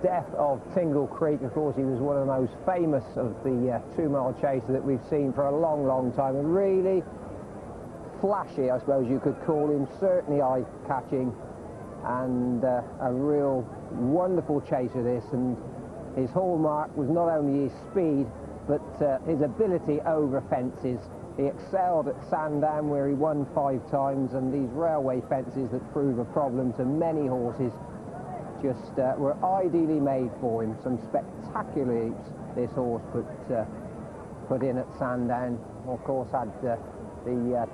death of Tingle Creek. Of course, he was one of the most famous of the 2-mile chaser that we've seen for a long, long time. And really flashy, I suppose you could call him, certainly eye-catching, and a real wonderful chaser this. And his hallmark was not only his speed, but his ability over fences. He excelled at Sandown, where he won 5 times, and these railway fences that prove a problem to many horses just were ideally made for him. Some spectacular leaps this horse put in at Sandown. Of course, had the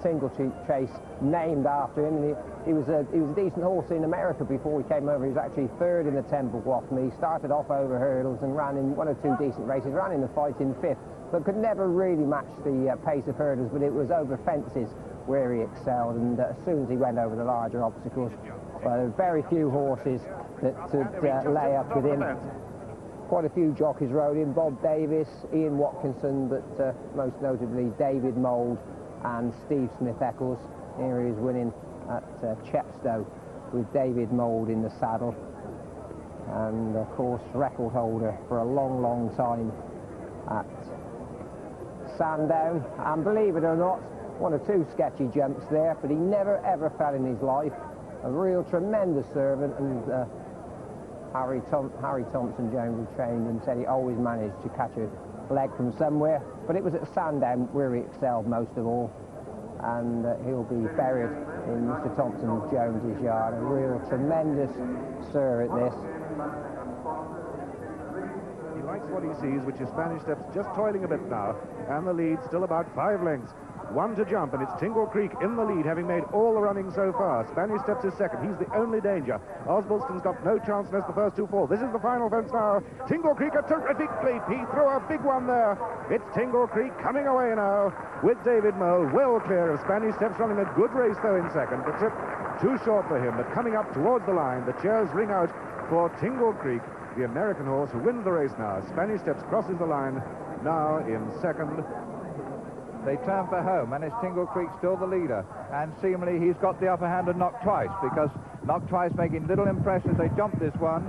Tingle Creek chase named after him, and he was a decent horse in America before he came over. He was actually 3rd in the Temple-Watham. He started off over hurdles and ran in 1 or 2 decent races, ran in the fight in 5th, but could never really match the pace of hurdles. But it was over fences where he excelled, and as soon as he went over the larger obstacles, well, there were very few horses that could lay up with him. Quite a few jockeys rode him: Bob Davis, Ian Watkinson, but most notably David Mould and Steve Smith-Eccles. Here he is winning at Chepstow with David Mould in the saddle, and of course record holder for a long, long time at Sandown. And believe it or not, 1 or 2 sketchy jumps there, but he never ever fell in his life. A real tremendous servant, and Harry Thompson-Jones, who trained him, said he always managed to catch a leg from somewhere, but it was at Sandown where he excelled most of all, and he'll be buried in Mr. Thompson-Jones's yard. A real tremendous sir at this. He likes what he sees, which is Spanish Steps just toiling a bit now, and the lead still about 5 lengths. 1 to jump, and it's Tingle Creek in the lead, having made all the running so far. Spanish Steps is 2nd. He's the only danger. Osbaldston's got no chance unless the first 2 fall. This is the final fence now. Tingle Creek, a terrific leap. He threw a big one there. It's Tingle Creek coming away now with David Mould well clear of Spanish Steps, running a good race though in 2nd. The trip too short for him, but coming up towards the line. The cheers ring out for Tingle Creek, the American horse who wins the race now. Spanish Steps crosses the line now in 2nd. They turn for home, and it's Tingle Creek still the leader, and seemingly he's got the upper hand of Knock Twice, because Knock Twice making little impression as they jump this one.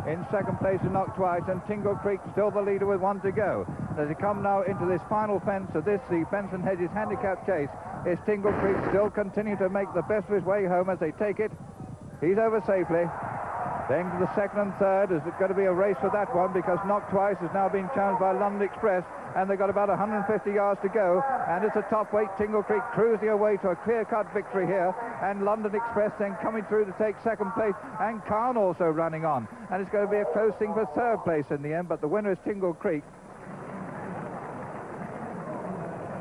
In 2nd place is Knock Twice, and Tingle Creek still the leader with 1 to go. As they come now into this final fence of this, the Fence and Hedges handicap chase, is Tingle Creek still continuing to make the best of his way home as they take it. He's over safely. Then to the 2nd and 3rd. Is it going to be a race for that one, because Knock Twice has now been challenged by London Express, and they've got about 150 yards to go, and it's a top weight. Tingle Creek cruising away to a clear-cut victory here, and London Express then coming through to take 2nd place, and Khan also running on, and it's going to be a close thing for 3rd place in the end, but the winner is Tingle Creek.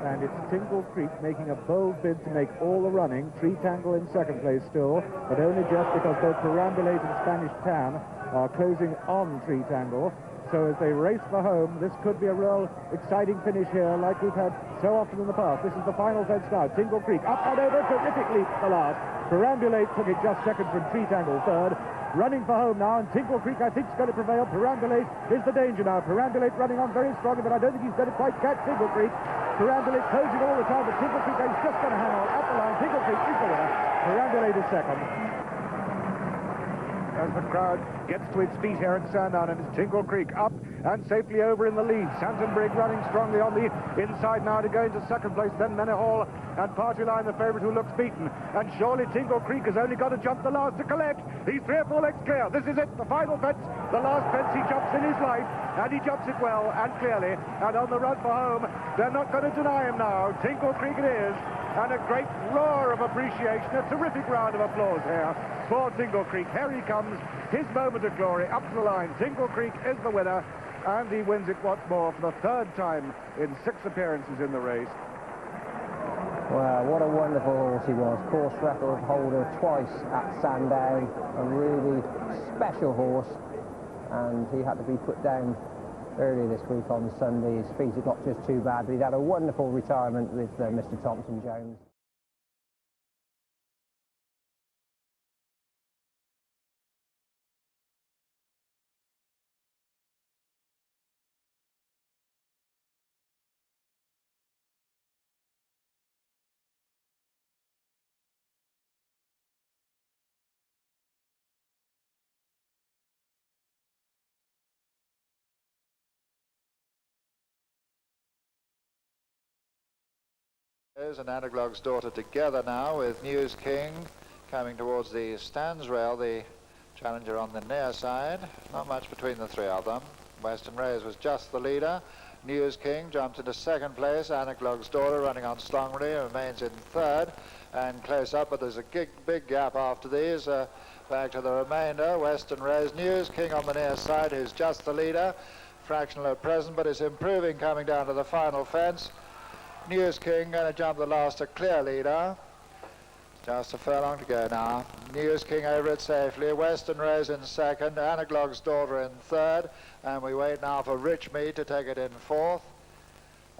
And it's Tingle Creek making a bold bid to make all the running. Tree Tangle in 2nd place still, but only just because both Perambulate and Spanish Tan are closing on Tree Tangle. So as they race for home, this could be a real exciting finish here, like we've had so often in the past. This is the final fence now. Tingle Creek up and over, terrific leap at the last. Perambulate took it just 2nd from Tree Tangle 3rd. Running for home now, and Tingle Creek, I think, is going to prevail. Perambulate is the danger now. Perambulate running on very strongly, but I don't think he's going to quite catch Tingle Creek. Perambulate closing all the time, but Tingle Creek is just going to hang on at the line. Tingle Creek is the winner. Perambulate is 2nd. As the crowd gets to its feet here at Sandown, and it's Tingle Creek up and safely over in the lead. Santonbrigg running strongly on the inside now to go into 2nd place. Then Menehall and Partyline, the favourite, who looks beaten. And surely Tingle Creek has only got to jump the last to collect. He's 3 or 4 lengths clear. This is it, the final fence, the last fence he jumps in his life, and he jumps it well and clearly. And on the run for home, they're not going to deny him now. Tingle Creek it is. And a great roar of appreciation, a terrific round of applause here for Tingle Creek. Here he comes, his moment of glory, up to the line. Tingle Creek is the winner, and he wins it once more for the 3rd time in 6 appearances in the race. Well, what a wonderful horse he was. Course record holder twice at Sandown. A really special horse, and he had to be put down earlier this week on Sunday. His feet had got just too bad, but he'd had a wonderful retirement with Mr. Thompson-Jones. And Anaglog's Daughter together now with News King coming towards the stands rail, the challenger on the near side. Not much between the three of them. Western Rays was just the leader. News King jumped into second place. Anaglog's Daughter running on strongly remains in third and close up, but there's a big gap after these. Back to the remainder. Western Rays, News King on the near side, who's just the leader. Fractional at present, but is improving coming down to the final fence. News King going to jump the last, a clear leader. Just a furlong to go now. News King over it safely. Western Rays in second. Anaglog's Daughter in third. And we wait now for Richmead to take it in fourth.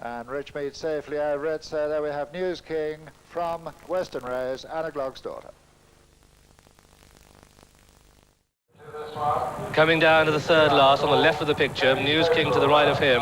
And Richmead safely over it. So there we have News King from Western Rays, Anaglog's Daughter. Coming down to the third last on the left of the picture, News King to the right of him,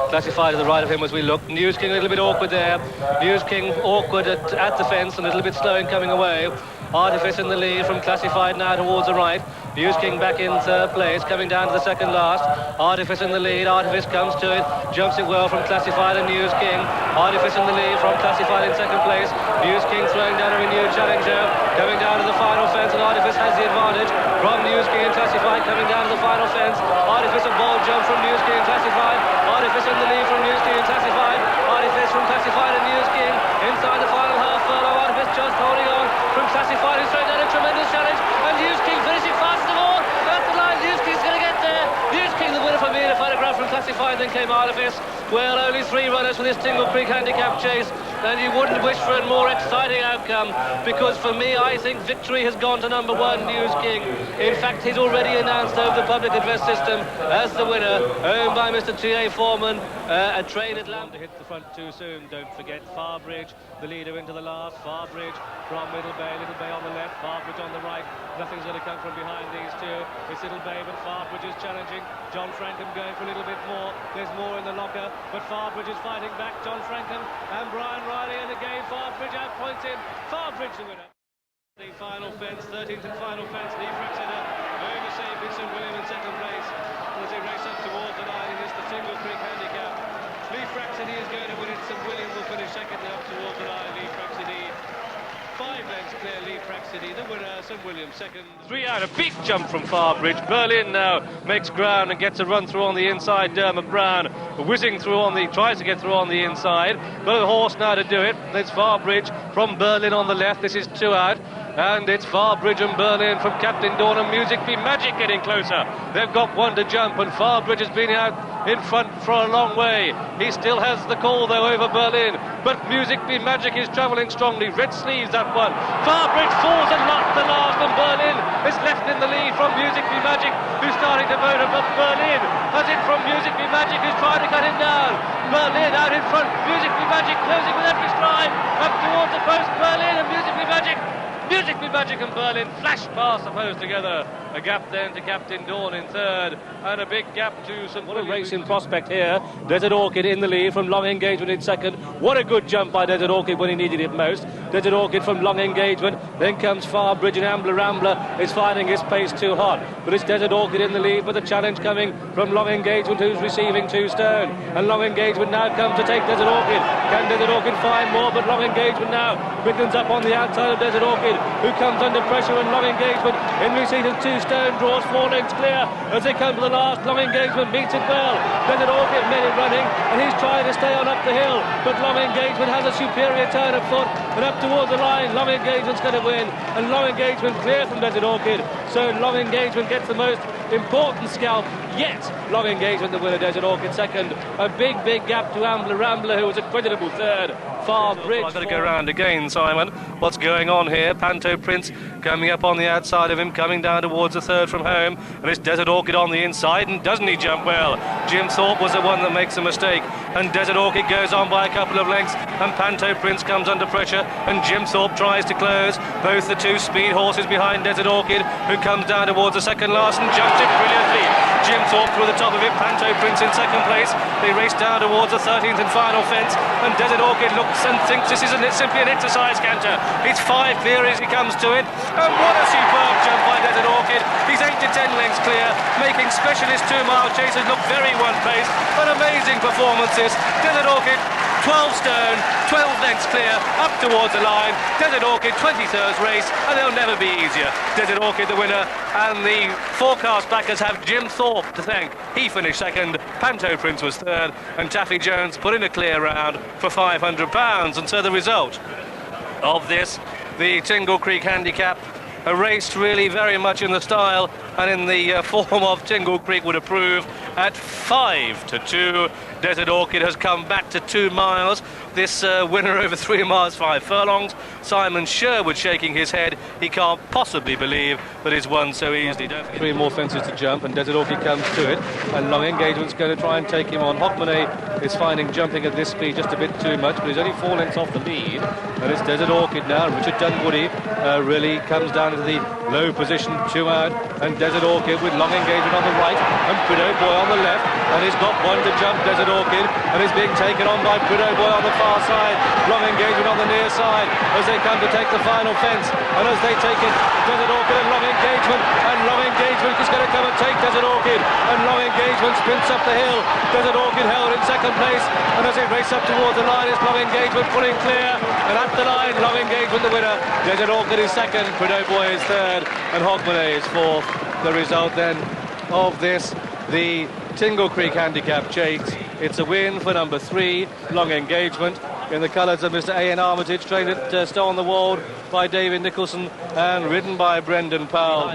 Classified to the right of him as we look. News King a little bit awkward there. News King awkward at the fence and a little bit slow in coming away. Artifice in the lead from Classified now towards the right. News King back in third place, coming down to the second last. Artifice in the lead. Artifice comes to it, jumps it well from Classified and News King. Artifice in the lead from Classified in second place. News King throwing down a renewed challenger, coming down to the final fence, and Artifice has the advantage from News King and Classified coming down to the final fence. Artifice a bold jump from News King and Classified. Artifice in the lead from News King and Classified. Artifice from Classified and News King inside the final half furlong. Artifice just holding on from Classified, who's throwing down a tremendous challenge, and News King finishing fast of all. That's the line. News King's going to get there. News King the winner for me in a photograph from Classified. Then came Artifice. Well, only 3 runners for this Tingle Creek handicap chase, and you wouldn't wish for a more exciting outcome, because for me, I think victory has gone to number 1, News King. In fact, he's already announced over the public address system as the winner, owned by Mr. T.A. Foreman, a train at Lambeth. Hit the front too soon, don't forget Farbridge, the leader into the last. Farbridge from Little Bay on the left, Farbridge on the right. Nothing's going to come from behind these two. It's Little Bay, but Farbridge is challenging. John Frankham going for a little bit more. There's more in the locker, but Farbridge is fighting back. John Frankham and Brian Riley, and again Farbridge outpoints him. Farbridge the winner. The final fence, 13th and final fence. Lee Fraxeter going to save Vincent William in second place as they race up towards the line against the Tingle Creek handicap. Lee Fraxeter is going to win it. St William will finish second up towards the line. Lee Fraxeter 5 lengths clear. Lee Fraxeter the winner. St William second. 3 out. A big jump from Farbridge. Berlin now makes ground and gets a run through on the inside. Dermot Brown whizzing through on the, tries to get through on the inside. Got a horse now to do it. It's Farbridge from Berlin on the left. This is 2 out. And it's Farbridge and Berlin from Captain Dawn, and Music Be Magic getting closer. They've got 1 to jump, and Farbridge has been out in front for a long way. He still has the call, though, over Berlin. But Music Be Magic is travelling strongly. Red sleeves that one. Farbridge falls a lot the last, and Berlin is left in the lead from Music Be Magic, who's starting to motor. But Berlin has it from Music Be Magic, who's trying to cut him down. Berlin out in front. Music Be Magic closing with every stride up towards the post. Berlin and Music Be Magic. Music Be Magic and Berlin flash past the post together. A gap then to Captain Dawn in third, and a big gap to St. What a racing prospect here. Desert Orchid in the lead from Long Engagement in second. What a good jump by Desert Orchid when he needed it most. Desert Orchid from Long Engagement. Then comes Farbridge, and Rambler is finding his pace too hot. But it's Desert Orchid in the lead, with a challenge coming from Long Engagement, who's receiving 2 stone. And Long Engagement now comes to take Desert Orchid. Can Desert Orchid find more? But Long Engagement now quickens up on the outside of Desert Orchid, who comes under pressure, and Long Engagement in receipt of 2 stone draws 4 lengths clear as they come to the last. Long Engagement meets it well. Desert Orchid made it running, and he's trying to stay on up the hill, but Long Engagement has a superior turn of foot, and up towards the line Long Engagement's going to win, and Long Engagement clear from Desert Orchid, so Long Engagement gets the most important scalp yet. Long Engagement the winner, Desert Orchid second. A big gap to Rambler, who was a creditable third. Farbridge. I've got to go round again, Simon. What's going on here? Panto Prince coming up on the outside of him, coming down towards the third from home, and it's Desert Orchid on the inside, and doesn't he jump well? Jim Thorpe was the one that makes a mistake, and Desert Orchid goes on by a couple of lengths, and Panto Prince comes under pressure, and Jim Thorpe tries to close. Both the 2 speed horses behind Desert Orchid, who comes down towards the second last and jumps it brilliantly. Jim Thorpe through the top of it, Panto Prince in second place. They race down towards the 13th and final fence, and Desert Orchid looks and thinks this isn't simply an exercise canter. It's 5 clear as he comes to it, and what a superb jump by Desert Orchid. He's 8 to 10 lengths clear, making specialist 2-mile chasers look very one-paced. An amazing performance this. Desert Orchid 12 stone, 12 lengths clear, up towards the line. Desert Orchid, 23rd race, and they'll never be easier. Desert Orchid the winner, and the forecast backers have Jim Thorpe to thank. He finished second, Panto Prince was third, and Taffy Jones put in a clear round for £500. And so the result of this, the Tingle Creek handicap, a race really very much in the style and in the form of Tingle Creek would approve, at 5-2. Desert Orchid has come back to 2 miles. This winner over 3 miles 5 furlongs. Simon Sherwood shaking his head. He can't possibly believe that he's won so easily. 3 more fences to jump, and Desert Orchid comes to it, and Long Engagement's going to try and take him on. Hogmanay is finding jumping at this speed just a bit too much, but he's only 4 lengths off the lead, and it's Desert Orchid now. Richard Dunwoody really comes down into the low position, 2 out, and Desert Orchid with Long Engagement on the right and Prideaux Boy on the left, and he's got 1 to jump, Desert Orchid, and he's being taken on by Prideaux Boy on the far side. Long Engagement on the near side as they come to take the final fence, and as they take it, Desert Orchid and Long Engagement, and Long Engagement is going to come and take Desert Orchid, and Long Engagement sprints up the hill. Desert Orchid held in second place, and as they race up towards the line, it's Long Engagement pulling clear, and at the line, Long Engagement the winner. Desert Orchid is second, Prideaux Boy is third, and Hogmanay is fourth. The result then of this, the Tingle Creek handicap chase, it's a win for number 3, Long Engagement, in the colours of Mr. A.N. Armitage, trained at Stow on the Wold by David Nicholson and ridden by Brendan Powell.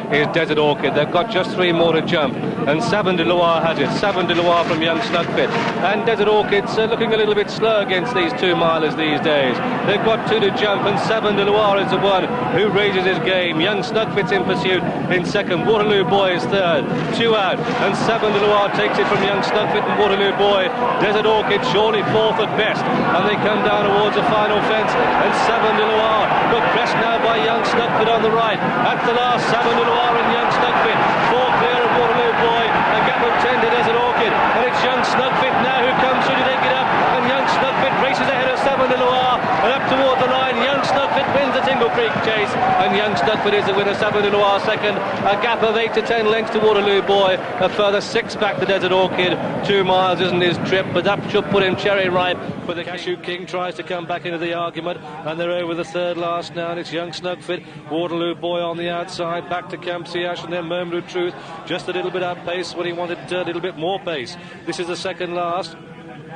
Here's Desert Orchid. They've got just 3 more to jump, and Savin de Loire has it. Savin de Loire from Young Snugfit. And Desert Orchid's looking a little bit slow against these 2 milers these days. They've got 2 to jump, and Savin de Loire is the one who raises his game. Young Snugfit's in pursuit in second. Waterloo Boy is third. 2 out, and Savin de Loire takes it from Young Snugfit and Waterloo Boy. Desert Orchid surely fourth at best, and they come down towards the final fence, and Savin de Loire, but pressed now by Young Snugfit on the right. At the last, Savin de Loire and Young Snugfit, 4 clear of Waterloo Boy, a gap of 10 to Desert Orchid, and it's Young Snugfit now who comes through to take it up, and Young Snugfit races ahead of Savin de Loire, and up towards the line, Young Snugfit wins the Tingle Creek chase, and Young Snugfit is the winner, Savin de Loire second, a gap of 8 to 10 lengths to Waterloo Boy, a further 6 back to Desert Orchid. 2 miles isn't his trip, but that should put him cherry ripe for the Cashew King. Tries to come back into the argument, and they're over the third last now, and it's Young Snugfit, Waterloo Boy on the outside, back to Campsiash, and then Moment of Truth, just a little bit out pace when he wanted a little bit more pace. This is the second last,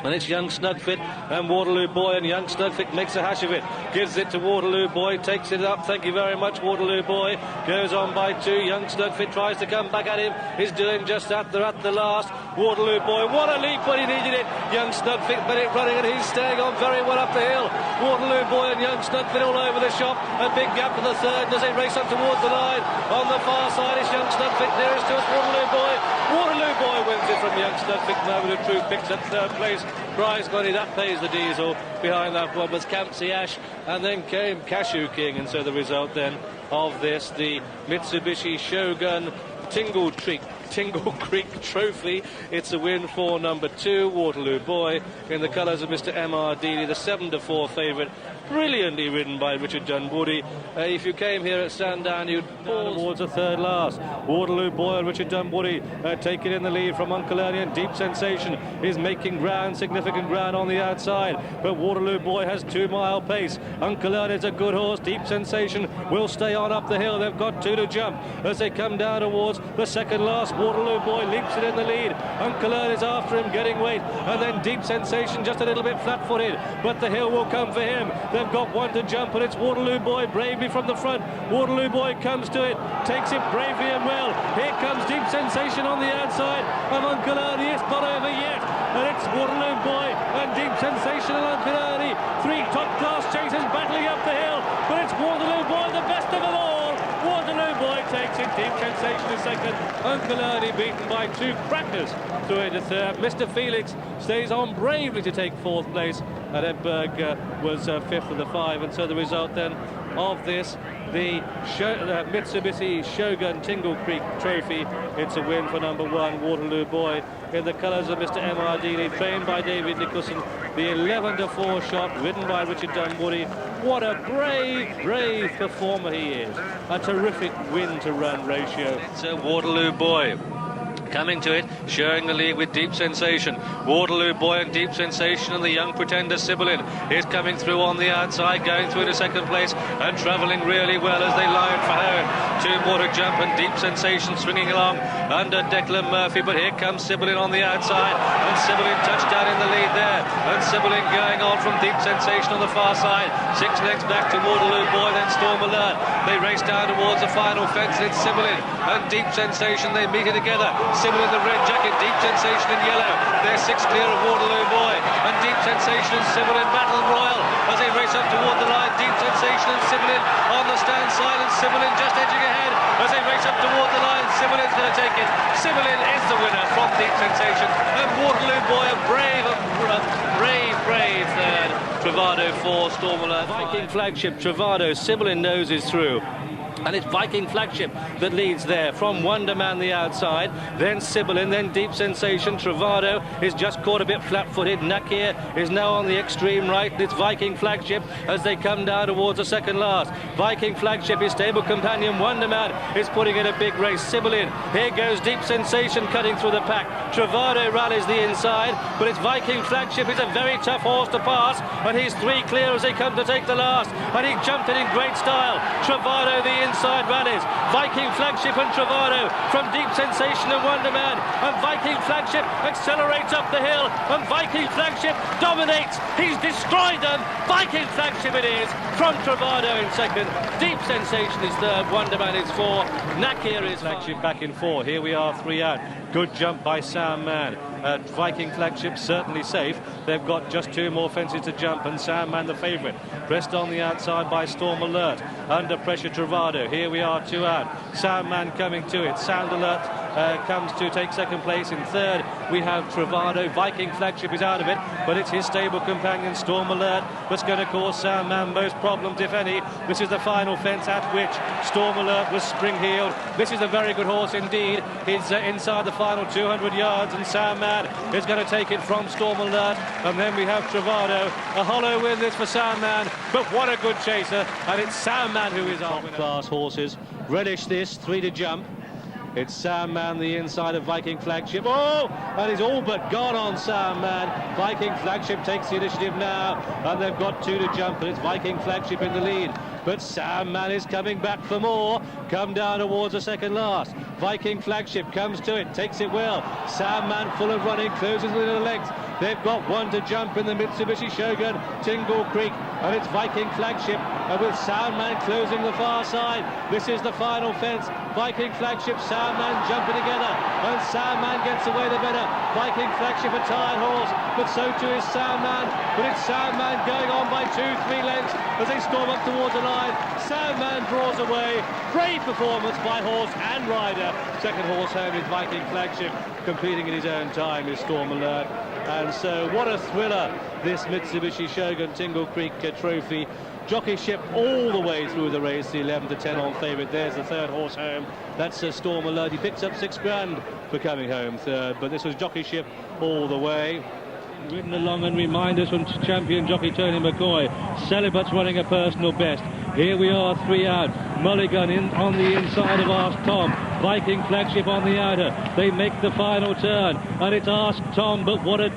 and it's Young Snugfit and Waterloo Boy, and Young Snugfit makes a hash of it, gives it to Waterloo Boy, takes it up, thank you very much. Waterloo Boy goes on by 2, Young Snugfit tries to come back at him, is doing just that, they're at the last. Waterloo Boy, what a leap when he needed it. Young Snugfit got it running, and he's staying on very well up the hill. Waterloo Boy and Young Snugfit all over the shop, a big gap to the third as they race up towards the line. On the far side is Young Snugfit, nearest to us, Waterloo Boy. Waterloo Boy wins it from Young Snugfit. Moment of Truth picks up third place. Prize money, that pays the diesel. Behind that one was Campsiash, and then came Cashew King, and so the result then of this, the Mitsubishi Shogun Tingle Creek Trophy, it's a win for number 2, Waterloo Boy, in the colours of Mr. M.R. Dealey, the 7-4 favourite, brilliantly ridden by Richard Dunwoody. If you came here at Sandown, you'd fall towards the third last. Waterloo Boy and Richard Dunwoody take it in the lead from Uncle Ernie, and Deep Sensation is making ground, significant ground on the outside, but Waterloo Boy has 2-mile pace. Uncle Ernie's a good horse. Deep Sensation will stay on up the hill. They've got 2 to jump as they come down towards the second last. Waterloo Boy leaps it in the lead. Uncle Ern is after him, getting weight, and then Deep Sensation just a little bit flat-footed, but the hill will come for him. They've got 1 to jump, and it's Waterloo Boy bravely from the front. Waterloo Boy comes to it, takes it bravely and well. Here comes Deep Sensation on the outside of Uncle Ernie. It's not over yet, and it's Waterloo Boy and Deep Sensation and Uncle Ernie. 3 top-class chasers battling up the hill, but it's Waterloo Boy, the best of them all. Waterloo Boy takes it, Deep Sensation is second, Uncle Ernie beaten by 2 crackers through into third. Mr. Felix stays on bravely to take 4th place, and Edberg was 5th of the 5, and so the result then of this, the Mitsubishi Shogun Tingle Creek Trophy, it's a win for number 1, Waterloo Boy, in the colours of Mr. M.R. Dealey, trained by David Nicholson, the 11-4 shot, ridden by Richard Dunwoody. What a brave performer he is. A terrific win-to-run ratio. It's a Waterloo Boy Coming to it, sharing the lead with Deep Sensation. Waterloo Boy and Deep Sensation, and the young pretender Sibyllin is coming through on the outside, going through to second place and travelling really well as they line for home. 2 more to jump, and Deep Sensation swinging along under Declan Murphy, but here comes Sibyllin on the outside, and Sibyllin touchdown in the lead there, and Sibyllin going on from Deep Sensation on the far side. 6 lengths back to Waterloo Boy, then Storm Alert. They race down towards the final fence, and it's Sibyllin and Deep Sensation. They meet it together. Sibyllin the red jacket, Deep Sensation in yellow. They're 6 clear of Waterloo Boy, and Deep Sensation and Sibyllin battle royal as they race up toward the line. Deep Sensation and Sibyllin on the stand side, and Sibyllin just edging ahead as they race up toward the line. Sibyllin's going to take it. Sibyllin is the winner from Deep Sensation, and Waterloo Boy a brave third. Travado 4, Storm Alert. Viking Flagship, Travado, Sibyllin noses through. And it's Viking Flagship that leads there from Wonder Man the outside, then Sibyllin, then Deep Sensation. Travado is just caught a bit flat-footed. Nakir is now on the extreme right. It's Viking Flagship as they come down towards the second last. Viking Flagship, his stable companion Wonder Man is putting in a big race. Sibyllin, here goes Deep Sensation cutting through the pack. Travado rallies the inside, but it's Viking Flagship. He's a very tough horse to pass, and he's 3 clear as they come to take the last, and he jumped it in great style. Travado the inside rallies. Viking Flagship and Travado from Deep Sensation and Wonder Man, and Viking Flagship accelerates up the hill, and Viking Flagship dominates. He's destroyed them. Viking Flagship it is from Travado in second. Deep Sensation is third. Wonder Man is 4. Nakir is Flagship back in 4. Here we are 3 out. Good jump by Sam Man. Viking Flagship certainly safe. They've got just 2 more fences to jump, and Sam Man the favourite. Pressed on the outside by Storm Alert. Under pressure Travado. Here we are 2 out. Sam Man coming to it. Sound Alert comes to take second place. In third we have Travado. Viking Flagship is out of it, but it's his stable companion Storm Alert that's going to cause Sam Man most problems, if any. This is the final fence at which Storm Alert was spring-heeled. This is a very good horse indeed. He's inside the final 200 yards, and Sam Man is going to take it from Storm Alert. And then we have Travado. A hollow win this for Sam Man, but what a good chaser, and it's Sam Man who is our winner. Class horses. Relish this, 3 to jump. It's Sam Man the inside of Viking Flagship. Oh, and he's all but gone on Sam Man. Viking Flagship takes the initiative now, and they've got 2 to jump, and it's Viking Flagship in the lead. But Sam Man is coming back for more. Come down towards the second last. Viking Flagship comes to it, takes it well. Sam Man full of running, closes with the legs. They've got 1 to jump in the Mitsubishi Shogun, Tingle Creek, and it's Viking Flagship, and with Sam Man closing the far side. This is the final fence. Viking Flagship, Sam Man jumping together, and Sam Man gets away the better. Viking Flagship a tired horse, but so too is Sam Man. But it's Sam Man going on by 2-3 lengths as they storm up towards the line. Sam Man draws away. Great performance by horse and rider. Second horse home is Viking Flagship. Completing in his own time is Storm Alert. And so what a thriller, this Mitsubishi Shogun Tingle Creek Trophy. Jockeyship all the way through the race, the 11 to 10 on favourite. There's the third horse home. That's Storm Alert. He picks up 6 grand for coming home third, but this was jockeyship all the way. Ridden along, and reminders from champion jockey Tony McCoy. Celibate's running a personal best. Here we are 3 out. Mulligan on the inside of Ask Tom. Viking Flagship on the outer. They make the final turn, and it's Ask Tom, but what a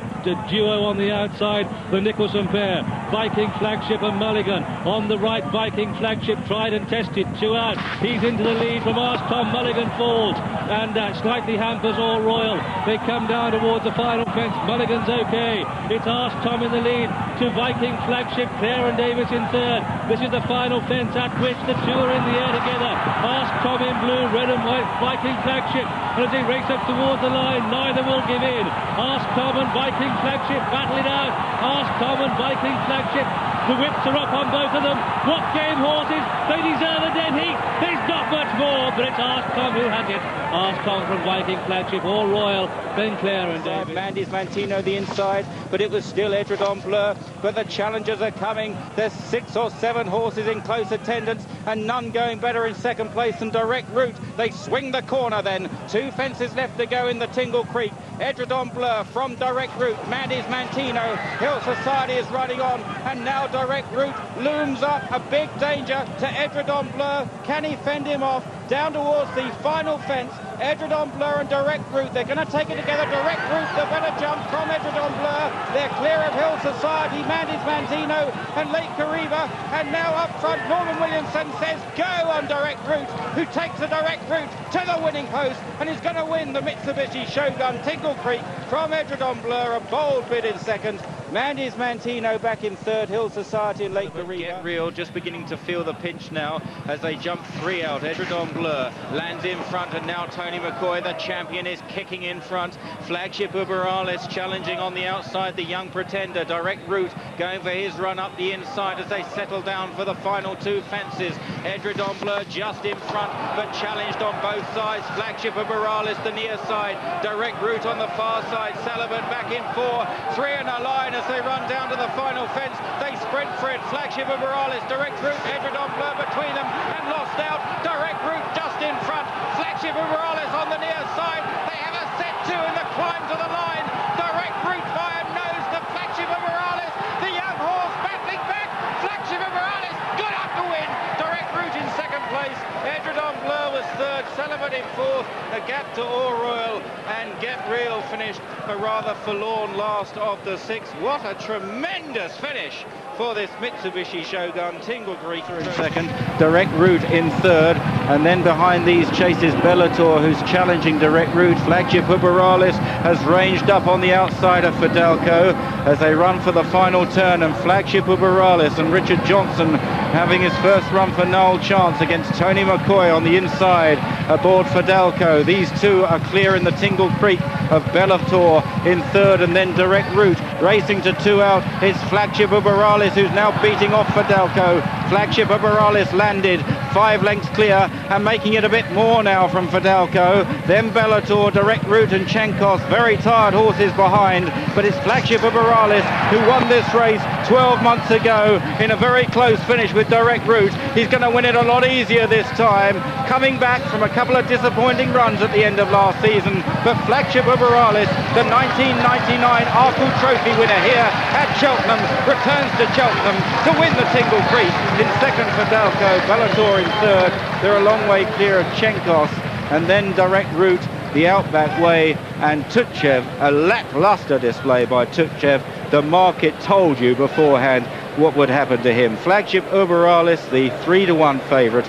duo on the outside, the Nicholson pair. Viking Flagship and Mulligan on the right. Viking Flagship tried and tested, 2 out. He's into the lead from Ask Tom. Mulligan falls, and slightly hampers All Royal. They come down towards the final fence. Mulligan's okay. It's Ask Tom in the lead to Viking Flagship. Clare and Davis in third. This is the final fence at which the 2 are in the air together. Ask Tom in blue, red and white. Viking Flagship, and as they race up towards the line, neither will give in. Ask Tom and Viking Flagship battle it out. Ask Tom and Viking Flagship. The whips are up on both of them. What game horses? They deserve a dead heat. There's not much more, but it's Ask Tom who has it. Ask Tom from Viking Flagship, All Royal, Ben Clare and David. Mandy's Mantino the inside, but it was still Edredon Bleu. But the challengers are coming. There's 6 or 7 horses in close attendance, and none going better in second place than Direct Route. They swing the corner then. 2 fences left to go in the Tingle Creek. Edredon Bleu from Direct Route. Mandy's Mantino. Hill Society is running on, and now Direct Route looms up. A big danger to Edredon Bleu. Can he fend him off? Down towards the final fence. Edredon Bleu and Direct Route. They're going to take it together. Direct Route, the better jump from Edredon Bleu. They're clear of Hill Society, Mandis Mantino and Lake Kariba. And now up front, Norman Williamson says go on Direct Route, who takes the Direct Route to the winning post and is going to win the Mitsubishi Shogun Tingle Creek from Edredon Bleu. A bold bid in second. Mandis Mantino back in third. Hill Society and Lake Kariba. Get Real just beginning to feel the pinch now as they jump 3 out. Edredon Bleu lands in front, and now Tony McCoy, the champion, is kicking in front. Flagship Uberalles challenging on the outside, the young pretender. Direct Route going for his run up the inside as they settle down for the final 2 fences. Edredon Bleu just in front, but challenged on both sides. Flagship Uberalles the near side, Direct Route on the far side. Sullivan back in 4, 3 in a line as they run down to the final fence. They sprint for it. Flagship Uberalles, Direct Route, Edredon Bleu between them and lost out. Direct Route just in front. Flagship Uberalles on the near side. They have a set 2 in the climb to the line. Direct Route by a nose to Flagship Uberalles. The young horse battling back. Flagship Uberalles good up to win. Direct Route in second place. Edredon Bleu was third. Sullivan in fourth. A gap to All Royal, and Get Real finished a rather forlorn last of the 6. What a tremendous finish for this Mitsubishi Shogun. Tingle Creek in second, Direct Route in third, and then behind these chases Bellator, who's challenging Direct Route. Flagship Uberalles has ranged up on the outside of Fidelco as they run for the final turn, and Flagship Uberalles and Richard Johnson having his first run for Noel Chance against Tony McCoy on the inside aboard Fidelco. These two are clear in the Tingle Creek of Bellator in third, and then Direct Route racing to 2 out. It's Flagship Uberalles who's now beating off Fidelco. Flagship Uberalles landed 5 lengths clear and making it a bit more now from Fidelco. Then Bellator, Direct Route and Chenkos, very tired horses behind, but it's Flagship Uberalles who won this race 12 months ago in a very close finish with Direct Route. He's going to win it a lot easier this time, coming back from a couple of disappointing runs at the end of last season. But Flagship Uberalles, the 1999 Arkle Trophy winner here at Cheltenham, returns to Cheltenham to win the Tingle Creek. In second Fidelco, Bellator in third. They're a long way clear of Chenkos, and then Direct Route the Outback Way, and Tutchev, a lackluster display by Tutchev. The market told you beforehand what would happen to him. Flagship Uberalles, the 3-to-1 favourite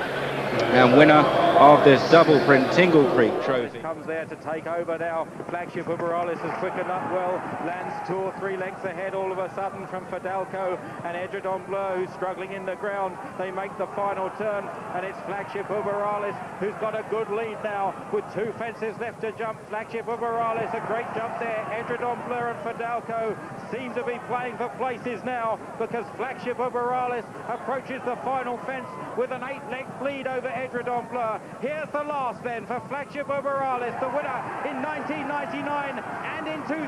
and winner of this double print Tingle Creek Trophy. Comes there to take over now. Flagship Uberalles has quickened up well, lands 2 or 3 lengths ahead all of a sudden from Fidelco and Edredon Bleu, who's struggling in the ground. They make the final turn, and it's Flagship Uberalles who's got a good lead now with 2 fences left to jump. Flagship Uberalles, a great jump there. Edredon Bleu and Fidelco seem to be playing for places now, because Flagship Uberalles approaches the final fence with an 8-length lead over Edredon Bleu. Here's the last then for Flagship Uberalles, the winner in 1999 and in 2000.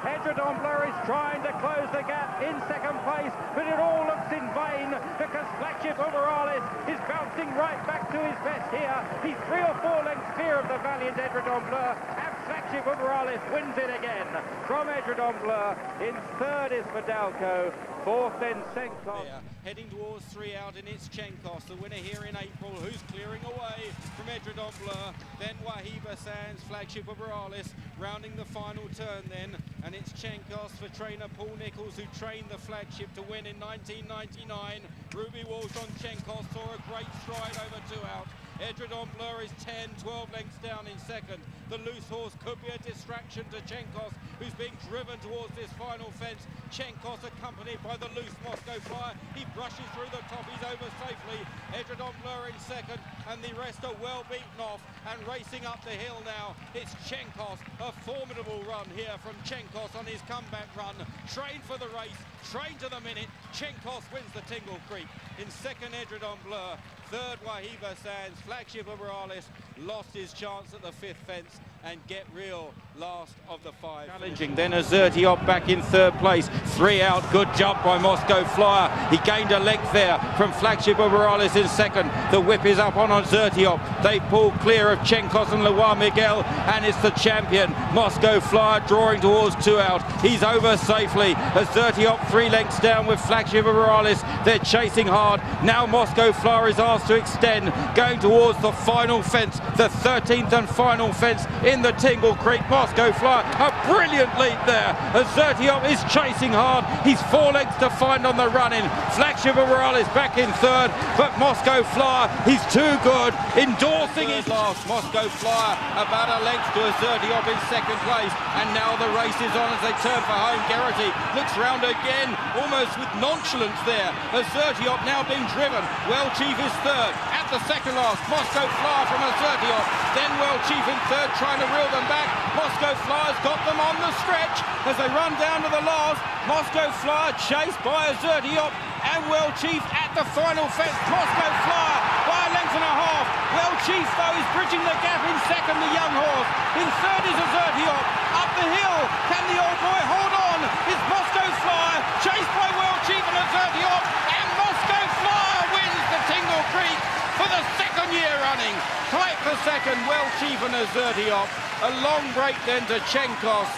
Edredon Bleu is trying to close the gap in second place, but it all looks in vain, because Flagship Uberalles is bouncing right back to his best here. He's 3 or 4 lengths clear of the valiant Edredon Bleu, and Flagship Uberalles wins it again from Edredon Bleu. In third is Fidelco, fourth then Chenkos. Heading towards 3 out, and it's Chenkos, the winner here in April, who's clearing away from Edredon Bleu. Then Wahiba Sands, Flagship Uberalles rounding the final turn then, and it's Chenkos for trainer Paul Nichols, who trained the Flagship to win in 1999. Ruby Walsh on Chenkos saw a great stride over 2 out. Edredon Bleu is 10, 12 lengths down in second. The loose horse could be a distraction to Chenkos, who's being driven towards this final fence. Chenkos accompanied by the loose Moscow Flyer. He brushes through the top, he's over safely. Edredon Bleu in second, and the rest are well beaten off and racing up the hill now. It's Chenkos, a formidable run here from Chenkos on his comeback run. Trained for the race, trained to the minute. Chenkos wins the Tingle Creek. In second, Edredon Bleu. Third, Wahiba Sands. Flagship Uberalles lost his chance at the 5th fence. and get real last of the 5. Challenging, then Azertiop back in 3rd place. 3 out, good jump by Moscow Flyer. He gained a length there from Flagship Uberalles in 2nd. The whip is up on Azertiop. They pull clear of Chenkos and Loire Miguel, and it's the champion, Moscow Flyer, drawing towards 2 out. He's over safely. Azertiop 3 lengths down with Flagship Uberalles. They're chasing hard. Now Moscow Flyer is asked to extend, going towards the final fence, the 13th and final fence in the Tingle Creek. Moscow Flyer, a brilliant leap there. Azertiop is chasing hard. He's 4 lengths to find on the run-in. Flagship Uberalles back in 3rd, but Moscow Flyer, he's too good, endorsing his last. Moscow Flyer about a length to Azertiop in 2nd place, and now the race is on as they turn for home. Garrity looks round again, almost with nonchalance there. Azertiop now being driven. Well Chief is 3rd. At the 2nd last, Moscow Flyer from Azertiop. Then Well Chief in 3rd, trying to reel them back. Moscow Flyer's got them on the stretch as they run down to the last. Moscow Flyer chased by Azertiop and Well Chief at the final fence. Moscow Flyer by a length and a half. Well Chief though is bridging the gap in 2nd, the young horse. In 3rd is Azertiop. Up the hill, can the old boy hold on? It's Moscow Flyer chased by Well Chief and Azertiop, and Moscow Flyer wins the Tingle Creek for the 2nd year running. Tight for 2nd, Well Chief and Azertiop. A long break then to Chenkos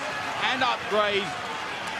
and Upgrade.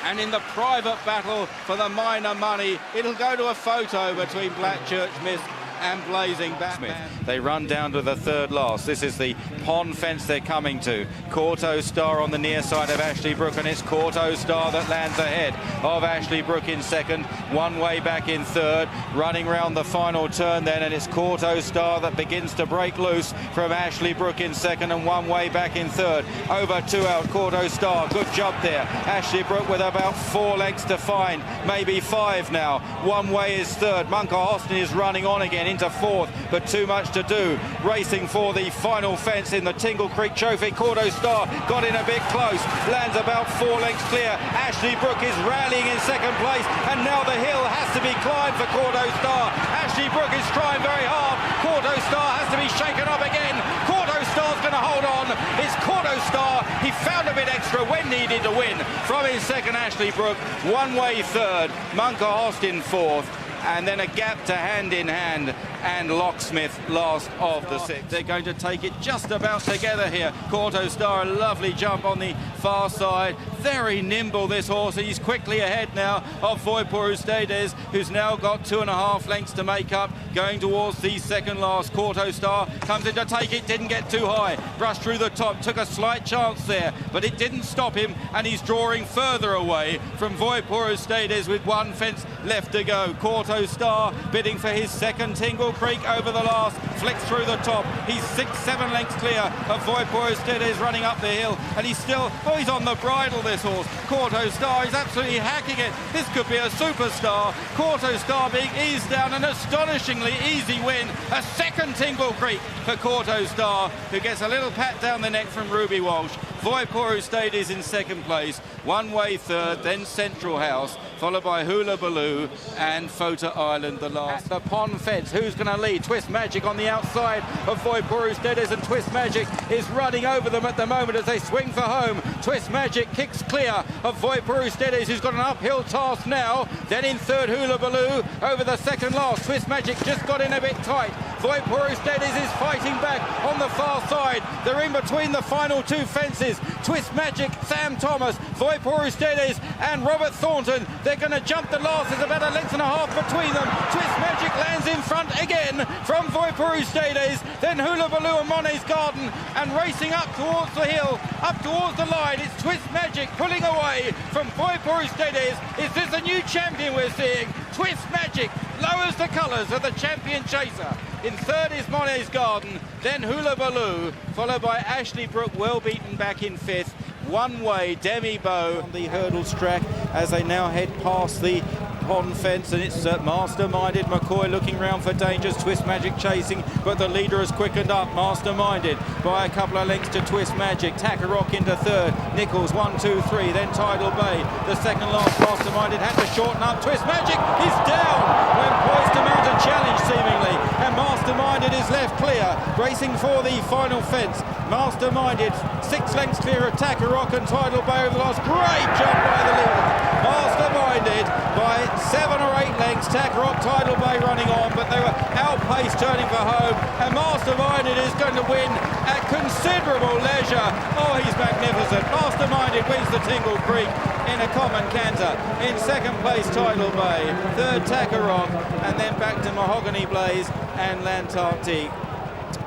And in the private battle for the minor money, it'll go to a photo between Blackchurch Miss and Blazing Batman. They run down to the 3rd last. This is the pond fence they're coming to. Corto Star on the near side of Ashley Brook, and it's Corto Star that lands ahead of Ashley Brook in 2nd. 1 way back in 3rd. Running round the final turn then, and it's Corto Star that begins to break loose from Ashley Brook in 2nd, and 1 way back in 3rd. Over 2 out, Corto Star. Good job there. Ashley Brook with about 4 lengths to find, maybe 5 now. 1 way is 3rd. Munker Austin is running on again into 4th, but too much to do. Racing for the final fence in the Tingle Creek Trophy. Corto Star got in a bit close, lands about 4 lengths clear. Ashley Brook is rallying in 2nd place, and now the hill has to be climbed for Corto Star. Ashley Brook is trying very hard. Corto Star has to be shaken up again. Corto Star's going to hold on. It's Corto Star. He found a bit extra when needed to win. From his 2nd, Ashley Brook. 1 way 3rd. Munker Austin 4th. And then a gap to Hand in Hand and Locksmith last of the 6. They're going to take it just about together here. Corto Star, a lovely jump on the far side. Very nimble, this horse. He's quickly ahead now of Voipur Ustedes, who's now got 2.5 lengths to make up, going towards the 2nd last. Corto Star comes in to take it, didn't get too high. Brushed through the top, took a slight chance there, but it didn't stop him, and he's drawing further away from Voipur Ustedes with 1 fence left to go. Corto Star bidding for his 2nd Tingle Creek over the last, flicks through the top. He's 6-7 lengths clear of Voipur Ustedes running up the hill, and he's still, oh, he's on the bridle, this horse. Corto Star, he's absolutely hacking it. This could be a superstar. Corto Star being eased down, an astonishingly easy win. A 2nd Tingle Creek for Corto Star, who gets a little pat down the neck from Ruby Walsh. Voipur Ustedes in 2nd place. 1 way 3rd, then Central House, followed by Hula Baloo and Photo Island the last. At the pond fence, who's going to lead? Twist Magic on the outside of Voipur Ustedes, and Twist Magic is running over them at the moment as they swing for home. Twist Magic kicks clear of Voipur Ustedes, who's got an uphill task now. Then in 3rd, Hula Baloo over the 2nd last. Twist Magic just got in a bit tight. Voipur Ustedes is fighting back on the far side. They're in between the final 2 fences. Twist Magic, Sam Thomas, Voipur Ustedes and Robert Thornton. They're going to jump the last. There's about 1.5 lengths between them. Twist Magic lands in front again from Voipur Ustedes. Then Hula Baloo and Monet's Garden, and racing up towards the hill, up towards the line. It's Twist Magic pulling away from Voipur Ustedes. Is this a new champion we're seeing? Twist Magic lowers the colours of the champion chaser. In 3rd is Monet's Garden, then Hula Baloo, followed by Ashley Brook, well beaten back in 5th. 1 way, Demi Bow on the hurdles track as they now head past the pond fence, and it's Masterminded. McCoy looking round for dangers. Twist Magic chasing, but the leader has quickened up. Masterminded by a couple of lengths to Twist Magic. Takarok into 3rd. Nichols 1, 2, 3. Then Tidal Bay. The 2nd last. Masterminded had to shorten up. Twist Magic is down when poised to mount a challenge seemingly, and Masterminded is left clear, racing for the final fence. Masterminded, 6 lengths clear of Tacker Rock and Tidal Bay over the last. Great jump by the leader. Masterminded by 7 or 8 lengths. Tacker Rock, Tidal Bay running on, but they were outpaced turning for home. And Masterminded is going to win at considerable leisure. Oh, he's magnificent. Masterminded wins the Tingle Creek in a common canter. In second place, Tidal Bay. Third, Tacker Rock, and then back to Mahogany Blaze and L'Antarctique.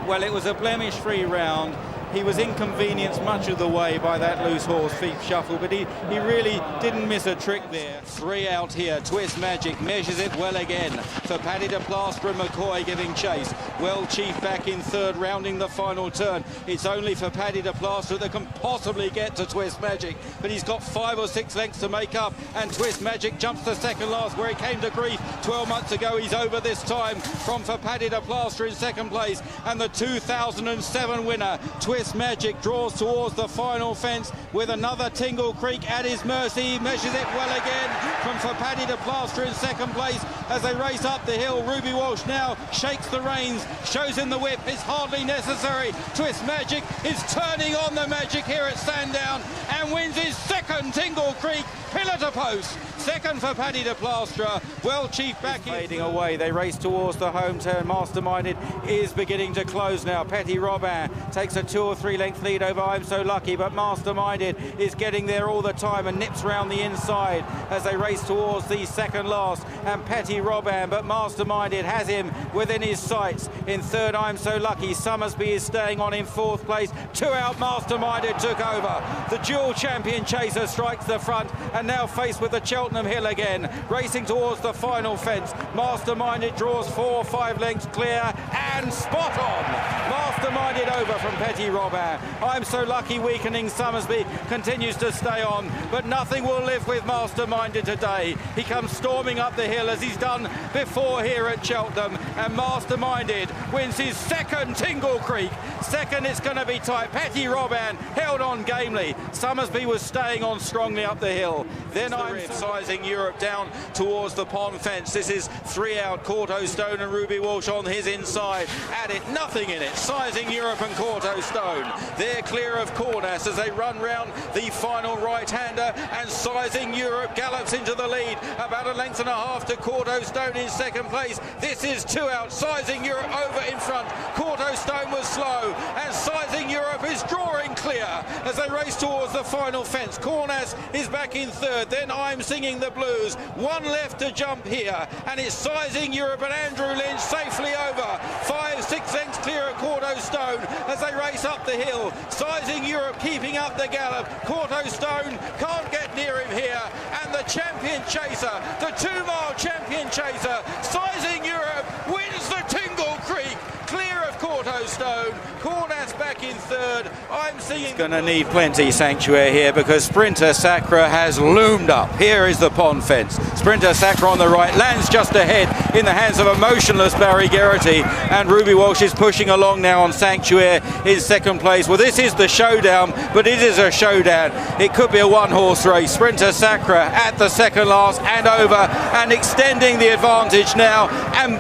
Well, it was a blemish-free round. He was inconvenienced much of the way by that loose horse, Feet Shuffle, but he really didn't miss a trick there. 3 out here. Twist Magic measures it well again for Paddy de Plaster and McCoy giving chase. Well, Chief back in third, rounding the final turn. It's only for Paddy de Plaster that can possibly get to Twist Magic, but he's got 5 or 6 lengths to make up, and Twist Magic jumps to second last where he came to grief 12 months ago. He's over this time from for Paddy de Plaster in second place, and the 2007 winner, Twist Magic, draws towards the final fence with another Tingle Creek at his mercy. He measures it well again from for Paddy de Plaster in second place as they race up the hill. Ruby Walsh now shakes the reins, shows him the whip. It's hardly necessary. Twist Magic is turning on the magic here at Sandown and wins his second Tingle Creek pillar to post. Second for Paddy de Plaster. Well, Chief back fading away. They race towards the home turn. Masterminded is beginning to close now. Petit Robin takes a 2 or 3 length lead over I'm So Lucky, but Masterminded is getting there all the time and nips round the inside as they race towards the second last and Petit Robin, but Masterminded has him within his sights. In third, I'm So Lucky. Summersby is staying on in fourth place. 2 out, Masterminded took over. The dual champion Chaser strikes the front and now faced with the Cheltenham Hill again, racing towards the final fence. Masterminded draws 4 or 5 lengths clear and spot on. Masterminded over from Petit Robin. I'm So Lucky weakening. Summersby continues to stay on, but nothing will live with Masterminded today. He comes storming up the hill as he's done before here at Cheltenham, and Masterminded wins his second Tingle Creek. Second, it's going to be tight. Petit Robin held on gamely. Summersby was staying on strongly up the hill. Then I'm sizing Europe down towards the pond fence. This is 3 out. Corto Stone and Ruby Walsh on his inside. At it, nothing in it. Sizing Europe and Corto Stone. They're clear of Cornas as they run round the final right-hander, and Sizing Europe gallops into the lead. About 1.5 lengths to Corto Stone in second place. This is 2 out. Sizing Europe over in front. Corto Stone was slow, and Sizing Europe is drawing clear as they race towards the final fence. Cornas is back in third. Then I'm Singing the Blues. 1 left to jump here, and it's Sizing Europe and Andrew Lynch safely over. 5, 6 lengths clear of Corto Stone as they race up the hill. Sizing Europe keeping up the gallop. Corto Stone can't get near him here, and the champion chaser, the 2-mile champion chaser, Sizing Europe, wins the Tingle Creek. Clear of Corto Stone. Cornas back in third. I'm seeing... Going to need plenty Sanctuary here because Sprinter Sacre has loomed up. Here is the pond fence. Sprinter Sacre on the right, lands just ahead in the hands of a motionless Barry Geraghty, and Ruby Walsh is pushing along now on Sanctuary in second place. Well, this is the showdown, but it is a showdown. It could be a 1-horse race. Sprinter Sacre at the second last and over, and extending the advantage now, and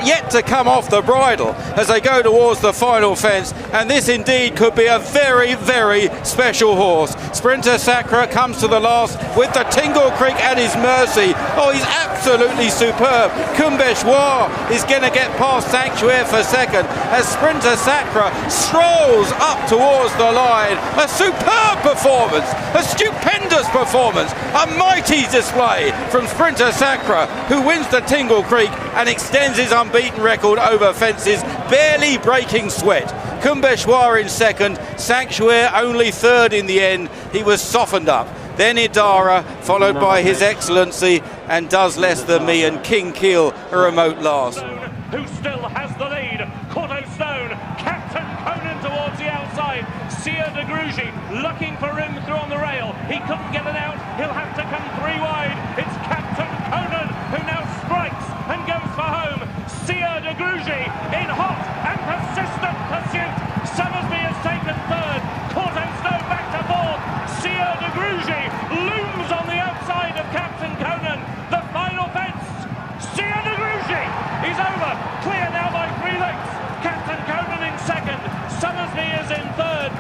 yet to come off the bridle as they go towards the final fence, and this indeed could be a very, very special horse. Sprinter Sacre comes to the last with the Tingle Creek at his mercy. Oh, he's absolutely superb. Kumbeshwar is going to get past Sanctuary for second as Sprinter Sacre strolls up towards the line. A superb performance, a stupendous performance, a mighty display from Sprinter Sacre, who wins the Tingle Creek and extends his unbeaten record over fences, barely breaking sweat. Kumbeshwar in second, Sanctuary only third in the end. He was softened up. Then Idara, followed by His Excellency, and Does Less Than Me, and King Keel a remote last. Who still has the lead? Corto Stone, Captain Conan towards the outside. Sia de Grugy looking for room through on the rail. He couldn't get it out. He'll have to come 3 wide. It's Captain Conan who now strikes and goes for home. Sia de Grugy in hot and persistent pursuit. Summersby has taken third. Corto Stone back to fourth. Sia de Grugy looms on the outside of Captain Conan. The final fence. Sia de Grugy is over. Clear now by 3 lengths. Captain Conan in second. Summersby is in third.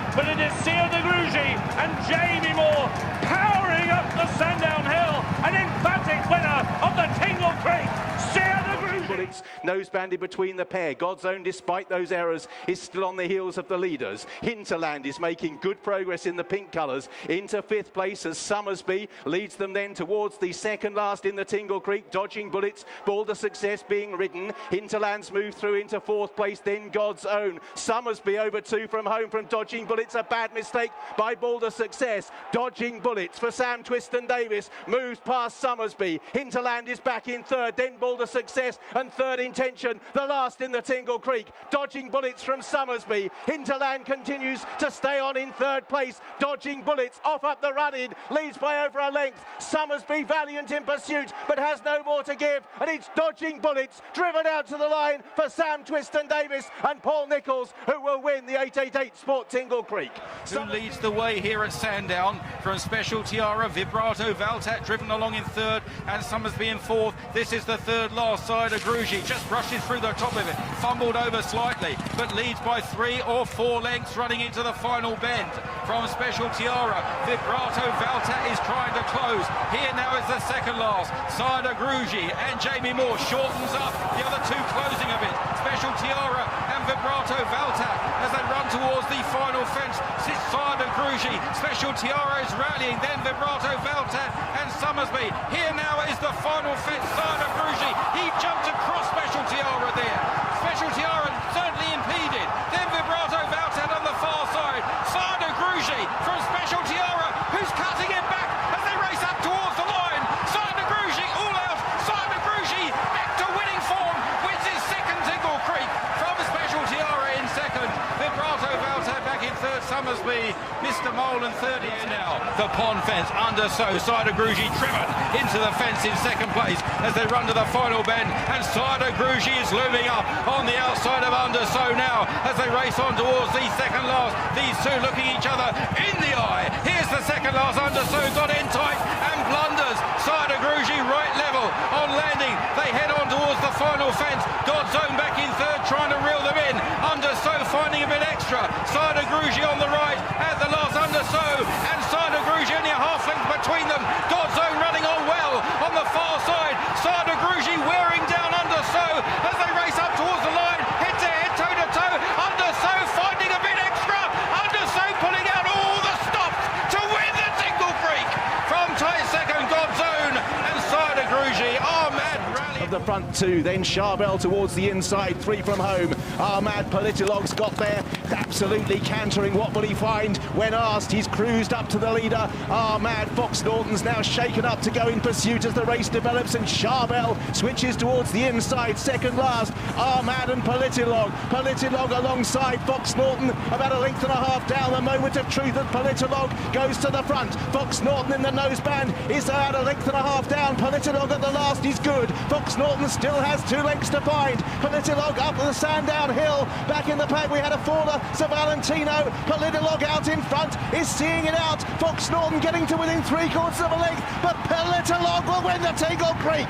points. Nosebanded between the pair. God's Own, despite those errors, is still on the heels of the leaders. Hinterland is making good progress in the pink colours. Into 5th place as Summersby leads them then towards the second last in the Tingle Creek. Dodging Bullets, Boulder Success being ridden. Hinterland's moved through into 4th place, then God's Own. Summersby over 2 from home from Dodging Bullets. A bad mistake by Boulder Success. Dodging Bullets for Sam Twiston-Davis moves past Summersby. Hinterland is back in 3rd, then Boulder Success and 3rd Intention, the last in the Tingle Creek. Dodging Bullets from Summersby. Hinterland continues to stay on in 3rd place. Dodging Bullets off up the run-in, leads by over a length. Summersby valiant in pursuit, but has no more to give, and it's Dodging Bullets driven out to the line for Sam Twiston-Davis and Paul Nicholls, who will win the 888 Sport Tingle Creek. Who leads the way here at Sandown from Special Tiara. Vibrato Valtat driven along in 3rd, and Summersby in 4th. This is the 3rd last side of Grugy. Just rushes through the top of it, fumbled over slightly, but leads by 3 or 4 lengths running into the final bend. From Special Tiara, Vibrato Valtat is trying to close. Here now is the 2nd last. Sada Grugy and Jamie Moore shortens up. The other 2 closing a bit. Special Tiara and Vibrato Valtat as they run towards the final fence. Sits Sada Grugy. Special Tiara is rallying. Then Vibrato Valtat and Summersby. Here now is the final fence. Sada Grugy. He jumped across Special Tiara there. Special Tiara certainly impeded. Then Vibrato Valtat on the far side. Sada Grugy from Special Tiara, who's cutting it back as they race up towards the line. Sada Grugy all out. Sada Grugy back to winning form. Wins his 2nd Tingle Creek from Special Tiara in 2nd. Vibrato Valtat back in 3rd. Summersby, Mr. Mole and 3rd here now. The pond fence under Sada Grugy driven into the fence in 2nd place as they run to the final bend, and Sada Grugy is looming up on the outside of Undersow now as they race on towards the 2nd last. These 2 looking each other in the eye. Here's the 2nd last. Undersow got in tight and blunders. Sada Grugy right level on landing. They head on towards the final fence. God's Own back in 3rd trying to reel them in. Undersow finding a bit extra. Sada Grugy on the right at the last. Undersow and Sada Grugy only a half length between them. God's Own running on well on the far side. Sada Grugy wearing down Undersow as they race up towards the line. Head to head, toe to toe. Undersow finding a bit extra. Undersow pulling out all the stops to win the Tingle Creek. From tight 2nd, God's Own and Sada Grugy. Ahmad rally Of the front 2, then Charbel towards the inside, 3 from home. Ahmad Politolog's got there, absolutely cantering. What will he find? When asked, he's cruised up to the leader. Ahmad Fox Norton's now shaken up to go in pursuit as the race develops, and Charbel switches towards the inside, 2nd last. Ahmad and Politolog. Politolog alongside Fox Norton, about a length and a half down. The moment of truth as Politolog goes to the front. Fox Norton in the noseband is about a length and a half down. Politolog at the last is good. Fox Norton still has 2 lengths to find. Politolog up the Sandown hill. Back in the pack we had a faller, Sir Valentino. Politolog out in front is seeing it out. Fox Norton getting to within 3/4 of a length, but Politolog will win the Tingle Creek.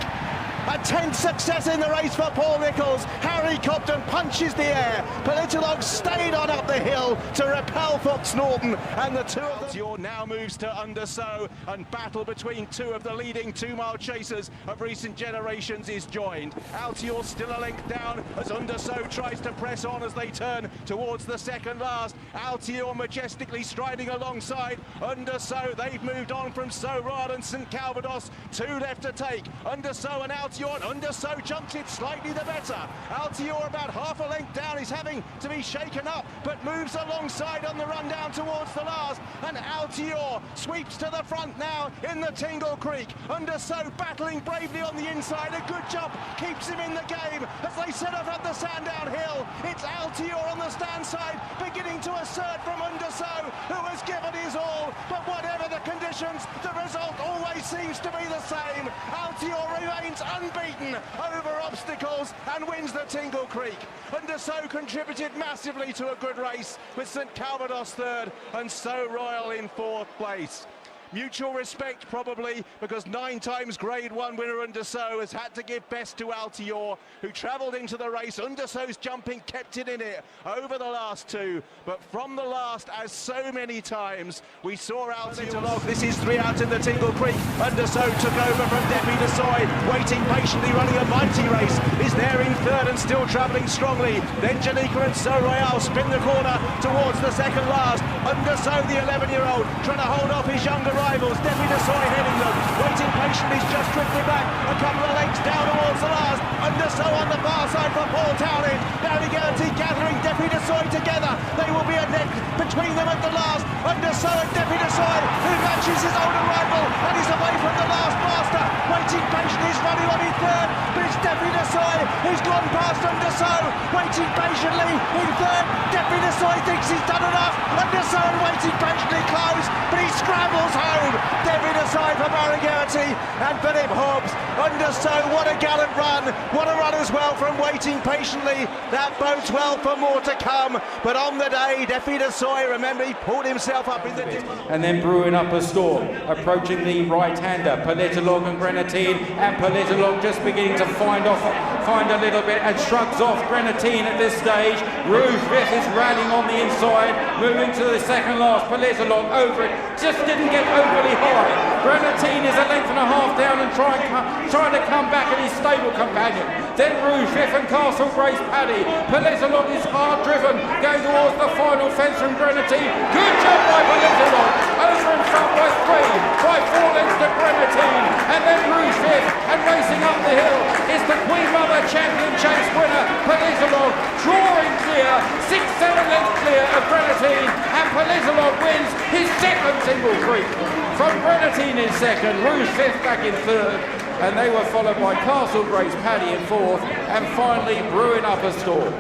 A 10th success in the race for Paul Nicholls. Harry Cobden punches the air. Politolog stayed on up the hill to repel Fox Norton, and the 2 of them now moves to Undersow, and battle between 2 of the leading 2-mile chasers of recent generations is joined. Altior still a length down as Undersow tries to press on as they turn towards the 2nd last. Altior majestically striding alongside Undersow. They've moved on from So Royal and St Calvados. 2 left to take. Undersow and Altior. Undersow jumps it slightly the better. Altior about half a length down is having to be shaken up, but moves alongside on the run down towards the last, and Altior sweeps to the front now in the Tingle Creek. Undersow battling bravely on the inside. A good jump keeps him in the game as they set off up the Sandown hill. It's Altior on the stand side beginning to assert from Undersow, who has given his all, but whatever the conditions, the result always seems to be the same. Altior remains unbeaten over obstacles and wins the Tingle Creek. Undersow contributed massively to a good race with St Calvados 3rd and So Royal in 4th place. mutual respect probably, because 9 times Grade 1 winner Underso has had to give best to Altior, who travelled into the race. Underso's jumping kept it in it over the last 2, but from the last, as so many times, we saw Altior. This is 3 out in the Tingle Creek. Underso took over from Deppy Desoy, waiting patiently, running a mighty race, is there in 3rd and still travelling strongly. Then Janika and So Royale spin the corner towards the second last. Underso, the 11-year-old, trying to hold off his younger rivals. Deppy Desoy heading them, waiting patiently, he's just drifting back a couple of lengths down towards the last. Underso on the far side for Paul Townend. Barry Guernsey gathering Deppy Desoy together. They will be a neck between them at the last. Underso and Deppy Desoy, who matches his older rival and is away from the last master. Waiting patiently, he's running on in 3rd, but it's Deppy Desoy who's gone past Underso. Waiting patiently in 3rd. Deppy Desoy thinks he's done enough. Underso waiting patiently close, but he scrambles home. Deppy Desoy for Barry Guernsey and Philip Hobbs. Underso, what a gallant run. What a run as well from waiting patiently. That bodes well for more to come. But on the day, Deppy Desoy, remember, he pulled himself up in the and then brewing up a storm, approaching the right-hander, Politolog and Grenadine, and Politolog just beginning to find a little bit and shrugs off Grenadine at this stage. Rouge Vif is rallying on the inside, moving to the second last. Politolog over it, just didn't get overly high. Grenadine is a length and a half down and trying to come back at his stable companion. Then Rouge Vif and Castle Grace Paddy. Politolog is hard driven, going towards the final fence from Grenadine. Good job by Politolog, over in front by 3, by 4 lengths to Grenadine. And then Rouge Vif, and racing up the hill is the Queen Mother Champion Chase winner, Politolog, drawing clear, 6-7 lengths clear of Grenadine, and Politolog wins his 2nd Tingle Creek. From Grenadine in 2nd, Rouge Vif back in 3rd, and they were followed by Castle Grace Paddy in 4th, and finally brewing up a storm.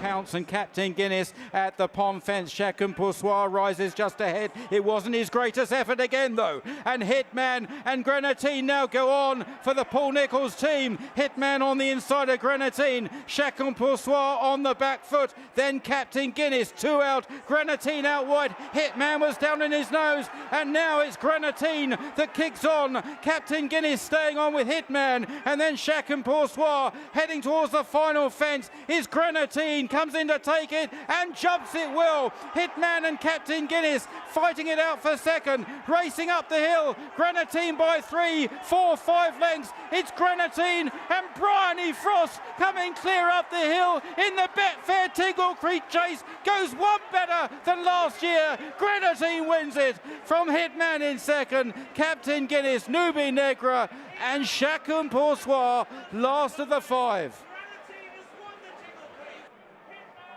Pounce and Captain Guinness at the pond fence. Chacun Pour Soi rises just ahead. It wasn't his greatest effort again though, and Hitman and Grenadine now go on for the Paul Nicholls team. Hitman on the inside of Grenadine, Chacun Pour Soi on the back foot, then Captain Guinness 2 out, Grenadine out wide. Hitman was down in his nose, and now it's Grenadine that kicks on. Captain Guinness staying on with Hitman, and then Chacun Pour Soi heading towards the final fence is Grenadine, comes in to take it and jumps it well. Hitman and Captain Guinness fighting it out for 2nd, racing up the hill. Grenadine by 3, 4, 5 lengths. It's Grenadine and Bryony Frost coming clear up the hill in the Betfair Tingle Creek Chase. Goes one better than last year. Grenadine wins it from Hitman in 2nd, Captain Guinness, Nubi Negra and Chacun Pour Soi last of the 5.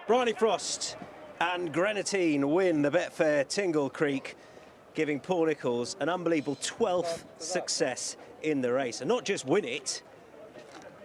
Bryony Frost and Grenadine win the Betfair Tingle Creek, giving Paul Nicholls an unbelievable 12th success in the race. And not just win it,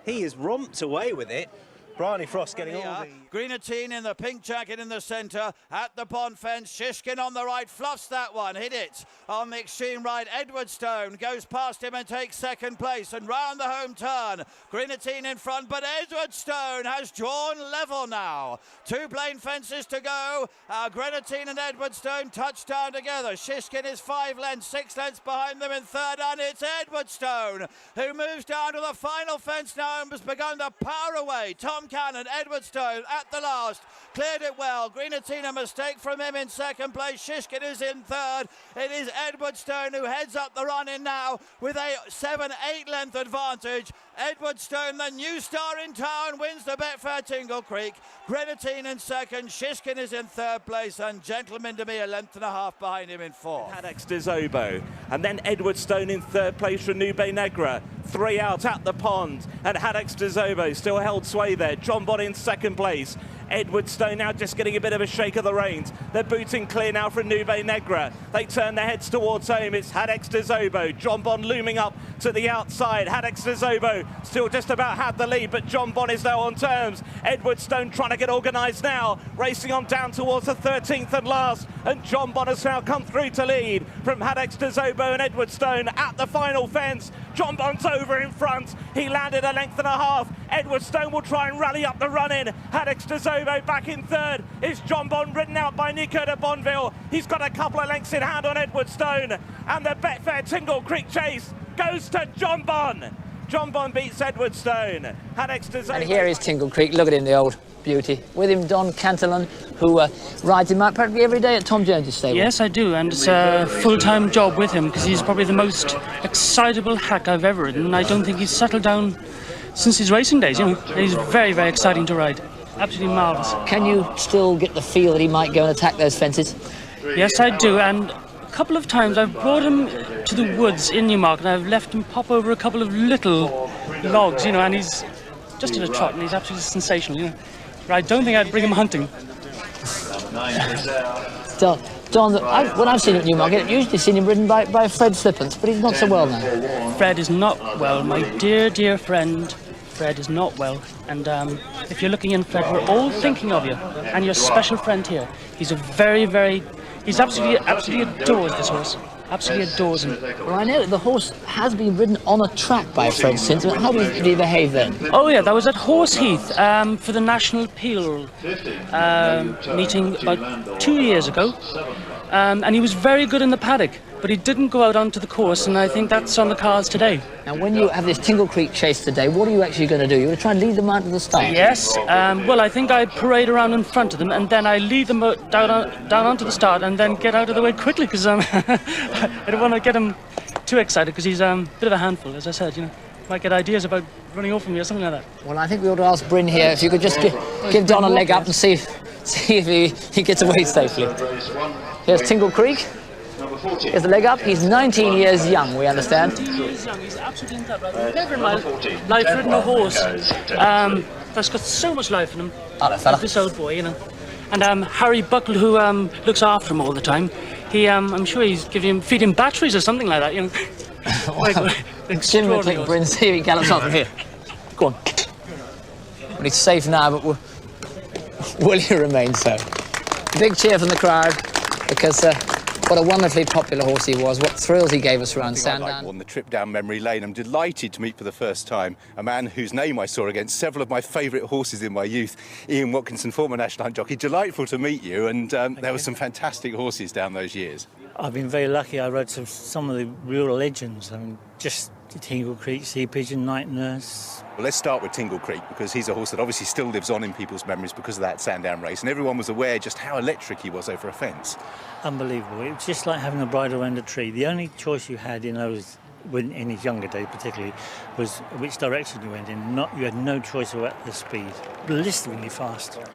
he has romped away with it. Bryony Frost getting all the... Grenadine in the pink jacket in the centre, at the pond fence. Shishkin on the right, fluffs that one, hit it. On the extreme right, Edwardstone goes past him and takes 2nd place. And round the home turn, Grenadine in front, but Edwardstone has drawn level now. 2 plain fences to go. Grenadine and Edwardstone touchdown together. Shishkin is 5 lengths, 6 lengths behind them in 3rd, and it's Edwardstone who moves down to the final fence now and has begun to power away. Tom Cannon, Edwardstone at the last, cleared it well. Grenadine, a mistake from him in 2nd place. Shishkin is in 3rd. It is Edwardstone who heads up the run in now with a 7-8 length advantage. Edwardstone, the new star in town, wins the Betfair Tingle Creek. Grenadine in 2nd, Shishkin is in 3rd place, and Gentleman to me a length and a half behind him in 4th. Hadex de Zobo, and then Edwardstone in 3rd place for Nube Negra. 3 out at the pond, and Hadex de Zobo still held sway there. John Bott in 2nd place. Edwardstone now just getting a bit of a shake of the reins. They're booting clear now from Nube Negra. They turn their heads towards home. It's Hadex de Zobo. John Bond looming up to the outside. Hadex de Zobo still just about had the lead, but John Bond is now on terms. Edwardstone trying to get organised now, racing on down towards the 13th and last, and John Bond has now come through to lead from Hadex de Zobo and Edwardstone at the final fence. John Bond's over in front. He landed a length and a half. Edwardstone will try and rally up the run-in. Haddix de Zobo back in third. Is John Bond ridden out by Nico de Bonneville. He's got a couple of lengths in hand on Edwardstone. And the Betfair Tingle Creek chase goes to John Bond. John Bond beats Edwardstone. Haddix de Zobo. And here is Tingle Creek. Look at him, the old beauty. With him, Don Cantillon, who rides him out practically every day at Tom Jones's stable. Yes, I do, and it's a full-time job with him because he's probably the most excitable hack I've ever ridden, and I don't think he's settled down since his racing days. You know, he's very, very exciting to ride. Absolutely marvellous. Can you still get the feel that he might go and attack those fences? Yes, I do, and a couple of times I've brought him to the woods in Newmarket and I've left him pop over a couple of little logs, you know, and he's just at a trot and he's absolutely sensational, you know. But I don't think I'd bring him hunting. Don, when I've seen him at Newmarket, I've usually seen him ridden by Fred Flippant, but he's not so well now. Fred is not well, my dear, dear friend. Fred is not well, and if you're looking in, Fred, we're all thinking of you, and your special friend here. He's a very, very... He's absolutely adores this horse. Absolutely adores him. Well, I know that the horse has been ridden on a track by Fred since. How did he behave then? Oh, yeah, that was at Horseheath for the National Peel meeting about 2 years ago. And he was very good in the paddock, but he didn't go out onto the course, and I think that's on the cards today. Now, when you have this Tingle Creek chase today, what are you actually going to do? You're going to try and lead them out to the start? Yes. Well, I think I parade around in front of them, and then I lead them down onto the start, and then get out of the way quickly, because I don't want to get him too excited, because he's a bit of a handful, as I said, you know. Might get ideas about running off from me or something like that. Well, I think we ought to ask Bryn here if you could just give Don a leg up and see if he gets away safely. Here's Tingle Creek. Here's the leg up. He's 19 years young, we understand. 19 years young. He's absolutely incredible. I've never in my life ridden a horse that's got so much life in him. Like this old boy, you know. And Harry Buckle, who looks after him all the time, I'm sure he's feeding him batteries or something like that, you know. Jim McClick, Bryn, see if he gallops off from here. Go on. Well, he's safe now, but will he remain so? Big cheer from the crowd, because what a wonderfully popular horse he was, what thrills he gave us around Sandown. On the trip down memory lane, I'm delighted to meet for the first time a man whose name I saw against several of my favourite horses in my youth, Ian Watkinson, former national hunt jockey. Delightful to meet you, and there were some fantastic horses down those years. I've been very lucky. I rode some of the real legends. I mean, just Tingle Creek, Sea Pigeon, Night Nurse. Well, let's start with Tingle Creek, because he's a horse that obviously still lives on in people's memories because of that Sandown race, and everyone was aware just how electric he was over a fence. Unbelievable. It was just like having a bride around a tree. The only choice you had in his younger days particularly, was which direction you went in. You had no choice about the speed. Blisteringly fast.